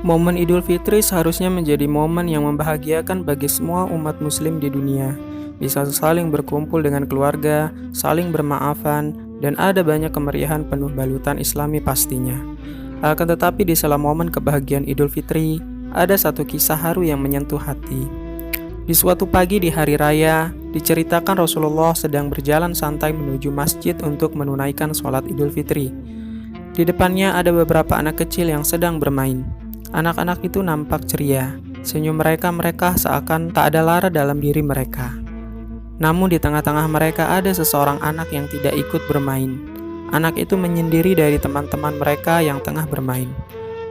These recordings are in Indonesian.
Momen Idul Fitri seharusnya menjadi momen yang membahagiakan bagi semua umat muslim di dunia. Bisa saling berkumpul dengan keluarga, saling bermaafan, dan ada banyak kemeriahan penuh balutan Islami pastinya. Akan tetapi di sela momen kebahagiaan Idul Fitri, ada satu kisah haru yang menyentuh hati. Di suatu pagi di hari raya, diceritakan Rasulullah sedang berjalan santai menuju masjid untuk menunaikan sholat Idul Fitri. Di depannya ada beberapa anak kecil yang sedang bermain. Anak-anak itu nampak ceria, senyum mereka seakan tak ada lara dalam diri mereka. Namun di tengah-tengah mereka ada seseorang anak yang tidak ikut bermain. Anak itu menyendiri dari teman-teman mereka yang tengah bermain.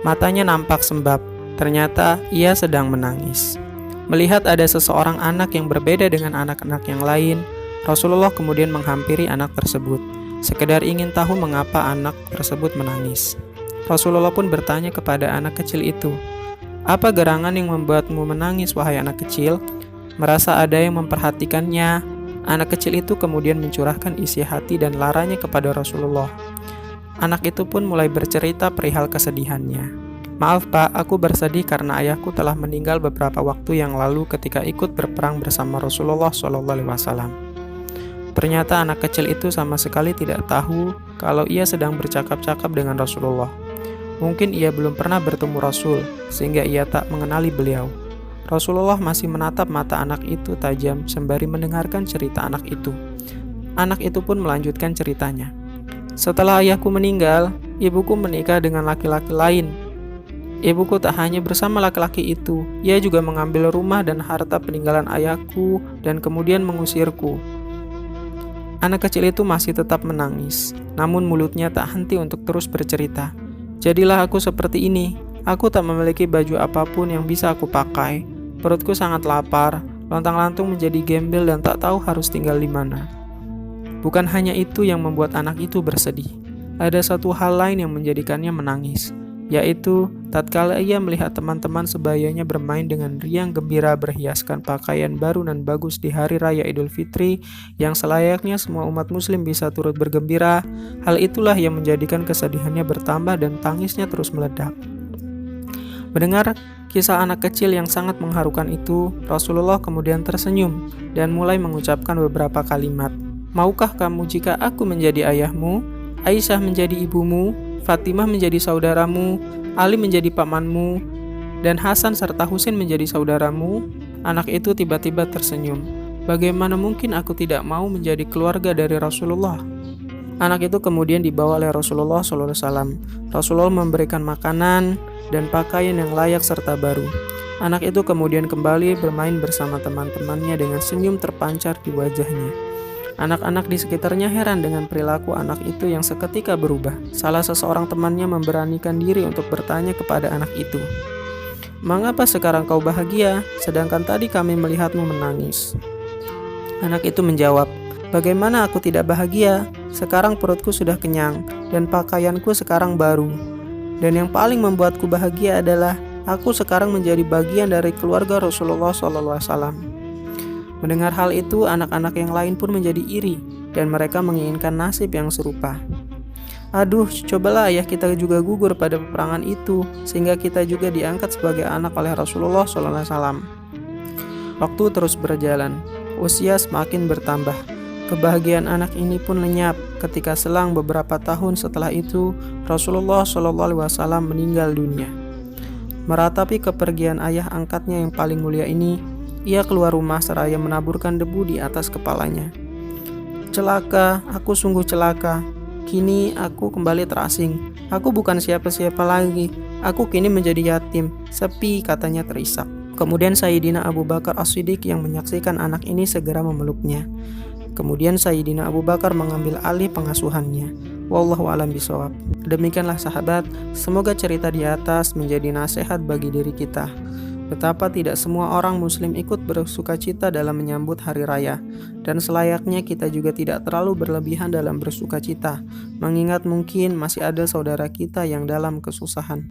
Matanya nampak sembab, ternyata ia sedang menangis. Melihat ada seseorang anak yang berbeda dengan anak-anak yang lain, Rasulullah kemudian menghampiri anak tersebut, sekedar ingin tahu mengapa anak tersebut menangis. Rasulullah pun bertanya kepada anak kecil itu, "Apa gerangan yang membuatmu menangis, wahai anak kecil?" Merasa ada yang memperhatikannya, anak kecil itu kemudian mencurahkan isi hati dan laranya kepada Rasulullah. Anak itu pun mulai bercerita perihal kesedihannya. "Maaf Pak, aku bersedih karena ayahku telah meninggal beberapa waktu yang lalu ketika ikut berperang bersama Rasulullah SAW." Ternyata anak kecil itu sama sekali tidak tahu kalau ia sedang bercakap-cakap dengan Rasulullah. Mungkin ia belum pernah bertemu Rasul, sehingga ia tak mengenali beliau. Rasulullah masih menatap mata anak itu tajam sembari mendengarkan cerita anak itu. Anak itu pun melanjutkan ceritanya. "Setelah ayahku meninggal, ibuku menikah dengan laki-laki lain. Ibuku tak hanya bersama laki-laki itu, ia juga mengambil rumah dan harta peninggalan ayahku dan kemudian mengusirku." Anak kecil itu masih tetap menangis, namun mulutnya tak henti untuk terus bercerita. "Jadilah aku seperti ini. Aku tak memiliki baju apapun yang bisa aku pakai. Perutku sangat lapar, lontang-lantung menjadi gembel dan tak tahu harus tinggal di mana." Bukan hanya itu yang membuat anak itu bersedih. Ada satu hal lain yang menjadikannya menangis, yaitu tatkala ia melihat teman-teman sebayanya bermain dengan riang gembira berhiaskan pakaian baru dan bagus di hari raya Idul Fitri yang selayaknya semua umat muslim bisa turut bergembira. Hal itulah yang menjadikan kesedihannya bertambah dan tangisnya terus meledak. Mendengar kisah anak kecil yang sangat mengharukan itu, Rasulullah kemudian tersenyum dan mulai mengucapkan beberapa kalimat. "Maukah kamu jika aku menjadi ayahmu, Aisyah menjadi ibumu, Fatimah menjadi saudaramu, Ali menjadi pamanmu, dan Hasan serta Husain menjadi saudaramu?" Anak itu tiba-tiba tersenyum. "Bagaimana mungkin aku tidak mau menjadi keluarga dari Rasulullah?" Anak itu kemudian dibawa oleh Rasulullah SAW. Rasulullah memberikan makanan dan pakaian yang layak serta baru. Anak itu kemudian kembali bermain bersama teman-temannya dengan senyum terpancar di wajahnya. Anak-anak di sekitarnya heran dengan perilaku anak itu yang seketika berubah. Salah seseorang temannya memberanikan diri untuk bertanya kepada anak itu, "Mengapa sekarang kau bahagia, sedangkan tadi kami melihatmu menangis?" Anak itu menjawab, "Bagaimana aku tidak bahagia? Sekarang perutku sudah kenyang, dan pakaianku sekarang baru. Dan yang paling membuatku bahagia adalah aku sekarang menjadi bagian dari keluarga Rasulullah SAW." Mendengar hal itu, anak-anak yang lain pun menjadi iri, dan mereka menginginkan nasib yang serupa. "Aduh, cobalah ayah kita juga gugur pada peperangan itu, sehingga kita juga diangkat sebagai anak oleh Rasulullah SAW." Waktu terus berjalan, usia semakin bertambah. Kebahagiaan anak ini pun lenyap ketika selang beberapa tahun setelah itu, Rasulullah SAW meninggal dunia. Meratapi kepergian ayah angkatnya yang paling mulia ini, ia keluar rumah seraya menaburkan debu di atas kepalanya. "Celaka, aku sungguh celaka. Kini aku kembali terasing. Aku bukan siapa-siapa lagi. Aku kini menjadi yatim, sepi," katanya terisak. Kemudian Sayyidina Abu Bakar As-Siddiq yang menyaksikan anak ini segera memeluknya. Kemudian Sayyidina Abu Bakar mengambil alih pengasuhannya. Wallahu a'lam bishawab. Demikianlah sahabat, semoga cerita di atas menjadi nasihat bagi diri kita. Betapa tidak semua orang muslim ikut bersukacita dalam menyambut hari raya, dan selayaknya kita juga tidak terlalu berlebihan dalam bersukacita, mengingat mungkin masih ada saudara kita yang dalam kesusahan.